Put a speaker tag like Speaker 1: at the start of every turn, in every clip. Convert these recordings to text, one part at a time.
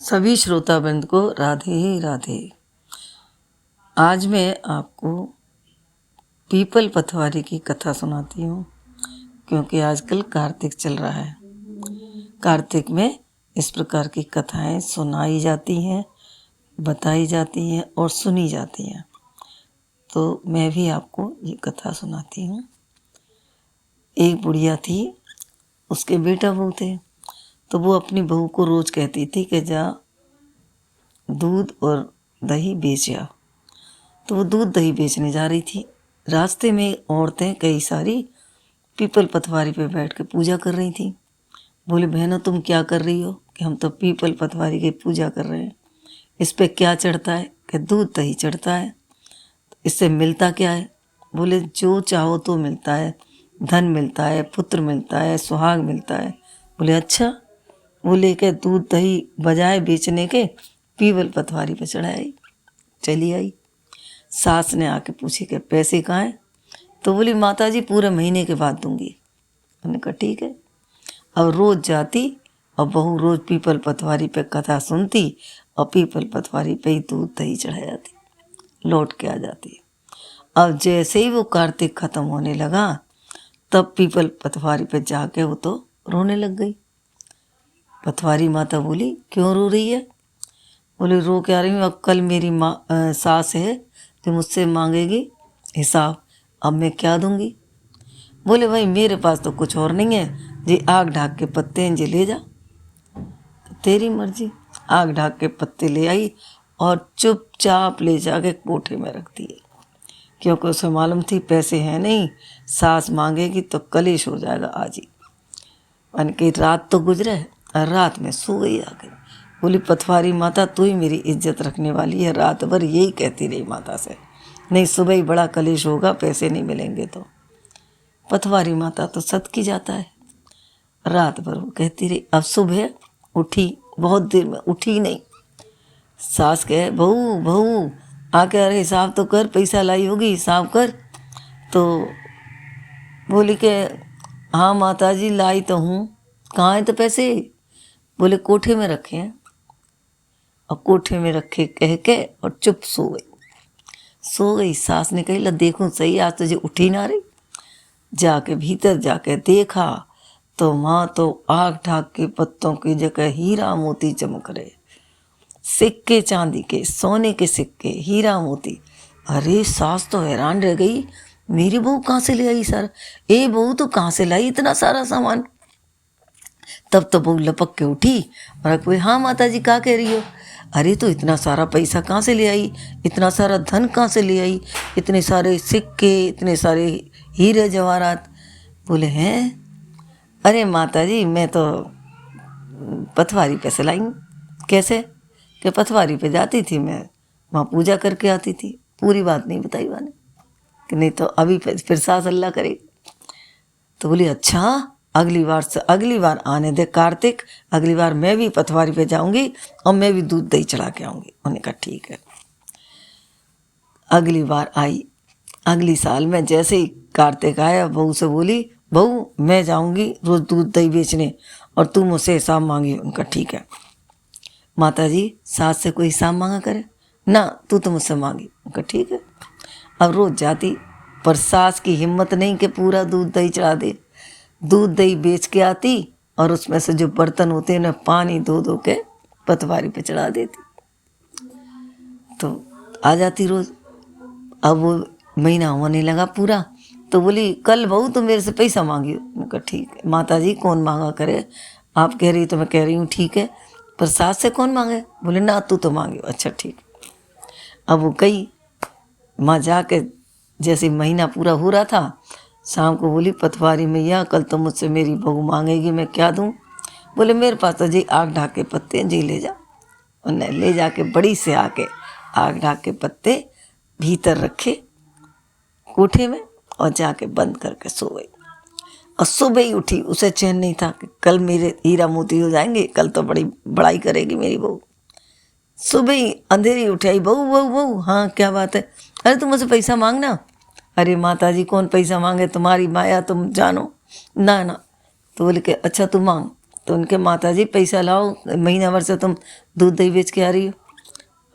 Speaker 1: सभी श्रोताबंद को राधे राधे। आज मैं आपको पीपल पथवारी की कथा सुनाती हूँ, क्योंकि आजकल कार्तिक चल रहा है। कार्तिक में इस प्रकार की कथाएं सुनाई जाती हैं, बताई जाती हैं और सुनी जाती हैं। तो मैं भी आपको ये कथा सुनाती हूँ। एक बुढ़िया थी, उसके बेटा बहू थे। तो वो अपनी बहू को रोज़ कहती थी कि जा दूध और दही बेच आ। तो वो दूध दही बेचने जा रही थी। रास्ते में औरतें कई सारी पीपल पथवारी पे बैठ के पूजा कर रही थी। बोले, बहनों तुम क्या कर रही हो? कि हम तो पीपल पथवारी की पूजा कर रहे हैं। इस पे क्या चढ़ता है? कि दूध दही चढ़ता है। इससे मिलता क्या है? बोले, जो चाहो तो मिलता है, धन मिलता है, पुत्र मिलता है, सुहाग मिलता है। बोले, अच्छा। वो लेकर दूध दही बजाय बेचने के पीपल पथवारी पे चढ़ाई। चली आई। सास ने आके पूछी कि पैसे कहाँ हैं? तो बोली, माता जी पूरे महीने के बाद दूंगी। उन्होंने कहा ठीक है। अब रोज़ जाती और बहू रोज़ पीपल पथवारी पे कथा सुनती और पीपल पथवारी पे ही दूध दही चढ़ा जाती, लौट के आ जाती। अब जैसे ही वो कार्तिक ख़त्म होने लगा, तब पीपल पथवारी पे जाके वो तो रोने लग गई। पथवारी माता बोली, क्यों रो रही है? बोले, रो क्या रही हूँ, अब कल मेरी सास है तो मुझसे मांगेगी हिसाब, अब मैं क्या दूंगी? बोले, भाई मेरे पास तो कुछ और नहीं है, जी आग ढाक के पत्ते हैं, जी ले जा। तो तेरी मर्जी। आग ढाक के पत्ते ले आई और चुपचाप ले जाके कोठे में रख दिए, क्योंकि उसे मालूम थी पैसे हैं नहीं, सास मांगेगी तो कलेश हो जाएगा आज ही। मन की रात तो गुजरे और रात में सो गई आके। बोली, पथवारी माता तू ही मेरी इज्जत रखने वाली है। रात भर यही कहती रही माता से, नहीं सुबह ही बड़ा कलेश होगा, पैसे नहीं मिलेंगे। तो पथवारी माता तो सद की जाता है। रात भर वो कहती रही। अब सुबह उठी, बहुत देर में उठी नहीं। सास कहे, बहू बहू आके अरे हिसाब तो कर, पैसा लाई होगी, हिसाब कर। तो बोली कि हाँ माता जी लाई तो हूँ। कहाँ है तो पैसे? बोले, कोठे में रखे हैं। और कोठे में रखे कह के और चुप सो गई। सास ने कही, ला देखूं सही, आज तुझे उठी ना रही। जाके भीतर जाके देखा तो माँ तो आग ढाक के पत्तों की जगह हीरा मोती चमक रहे, सिक्के चांदी के, सोने के सिक्के, हीरा मोती। अरे सास तो हैरान रह गई, मेरी बहू कहाँ से ले आई सर? ए बहू तो कहाँ से लाई इतना सारा सामान? तब तो बहू लपक के उठी और कोई, हाँ माता जी क्या कह रही हो? अरे तो इतना सारा पैसा कहाँ से ले आई, इतना सारा धन कहाँ से ले आई, इतने सारे सिक्के, इतने सारे हीरे जवाहरात? बोले, हैं? अरे माता जी मैं तो पथवारी पे से लाई हूँ। कैसे? कि पथवारी पे जाती थी मैं, वहाँ पूजा करके आती थी। पूरी बात नहीं बताई मैंने, कि नहीं तो अभी फिर सास अल्लाह करेगी। तो बोली, अच्छा अगली बार आने दे कार्तिक, अगली बार मैं भी पथवारी पे जाऊंगी और मैं भी दूध दही चढ़ा के आऊंगी। उन्होंने कहा ठीक है। अगली बार आई। अगली साल में जैसे ही कार्तिक आया, बहू से बोली, बहू मैं जाऊंगी रोज दूध दही बेचने और तू मुझसे हिसाब मांगी। उनका ठीक है। माता जी सास से कोई हिसाब मांगा करे ना, तू तो मुझसे मांगी। उनका ठीक है। अब रोज जाती, पर सास की हिम्मत नहीं कि पूरा दूध दही चढ़ा दे। दूध दही बेच के आती और उसमें से जो बर्तन होते हैं ना, पानी धो धो के पथवारी पे चढ़ा देती। तो आ जाती रोज। अब वो महीना होने लगा पूरा, तो बोली, कल बहू तो मेरे से पैसा मांगी। उनका ठीक है। माता जी कौन मांगा करे, आप कह रही तो मैं कह रही हूँ ठीक है, पर सास से कौन मांगे? बोले, ना तू तो मांगी। अच्छा ठीक। अब वो गई, माँ जाके जैसे महीना पूरा हो रहा था, शाम को बोली, पथवारी मैया कल तो मुझसे मेरी बहू मांगेगी, मैं क्या दूँ? बोले, मेरे पास तो जी आग ढाक के पत्ते हैं, जी ले जा। उन्हें ले जाके बड़ी से आके आग ढाक के पत्ते भीतर रखे कोठे में और जाके बंद करके सो गई। और सुबह ही उठी, उसे चैन नहीं था कि कल मेरे हीरा मोती हो जाएंगे, कल तो बड़ी बड़ाई करेगी मेरी बहू। सुबह ही अंधेरी उठाई, बहू बहू बहू, हाँ क्या बात है? अरे तुम मुझसे पैसा मांगना। अरे माता जी कौन पैसा मांगे, तुम्हारी माया तुम जानो ना ना। तो बोले कि अच्छा तू मांग। तो उनके माता जी पैसा लाओ, महीना भर से तुम दूध दही बेच के आ रही हो,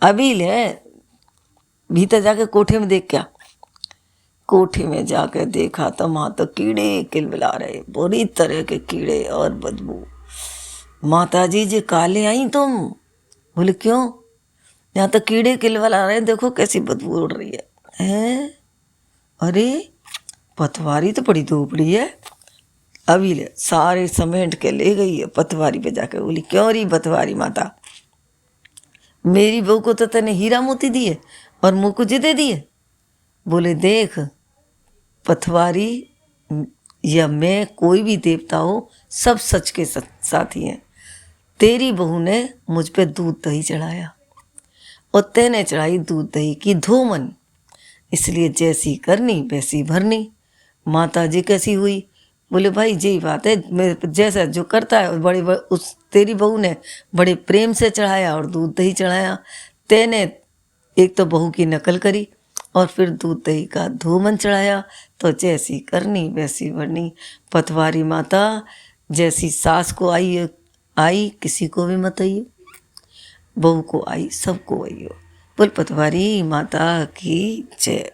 Speaker 1: अभी ले। भीतर जाके कोठे में देख क्या, कोठे में जाकर देखा तो वहाँ तो कीड़े किलबिला रहे, बुरी तरह के कीड़े और बदबू। माता जी काले आई तुम? बोले क्यों? यहाँ तो कीड़े किलबिला रहे, देखो कैसी बदबू उड़ रही है। हैं? अरे पतवारी तो बड़ी धूपड़ी है। अभी ले सारे समेट के ले गई है पतवारी पे जाके। बोली क्यों रही पतवारी माता? मेरी बहू को तो तने हीरा मोती दिए और मुकुट दे दिए। बोले देख पतवारी या मैं, कोई भी देवता हो, सब सच के साथी हैं। तेरी बहू ने मुझ पे दूध दही चढ़ाया और तेने चढ़ाई दूध दही की धूमन, इसलिए जैसी करनी वैसी भरनी। माता जी कैसी हुई? बोले भाई यही बात है, मैं जैसा जो करता है उस तेरी बहू ने बड़े प्रेम से चढ़ाया और दूध दही चढ़ाया। तेने एक तो बहू की नकल करी और फिर दूध दही का धूमन चढ़ाया, तो जैसी करनी वैसी भरनी। पतवारी माता जैसी सास को आई किसी को भी मत आइयो, बहू को आई सबको आइयो। बोल पतवारी माता की जय।